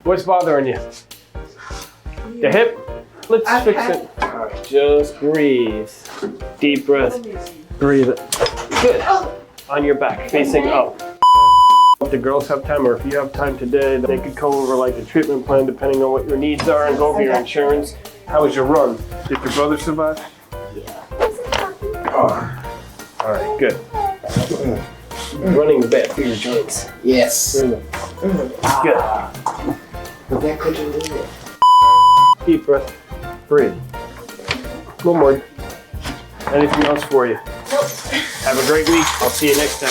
What's bothering you? The hip? Let's fix it. All right, just breathe. Deep breath. Breathe it. Good. On your back, facing up. If the girls have time, or if you have time today, they could go over like the treatment plan depending on what your needs are and go over your insurance. How was your run? Did your brother survive? Yeah. Oh. All right, good. Running bad for your joints. Yes. Good. But that couldn't do it. Deep breath. Breathe. One more. Anything else for you? Nope. Have a great week. I'll see you next time.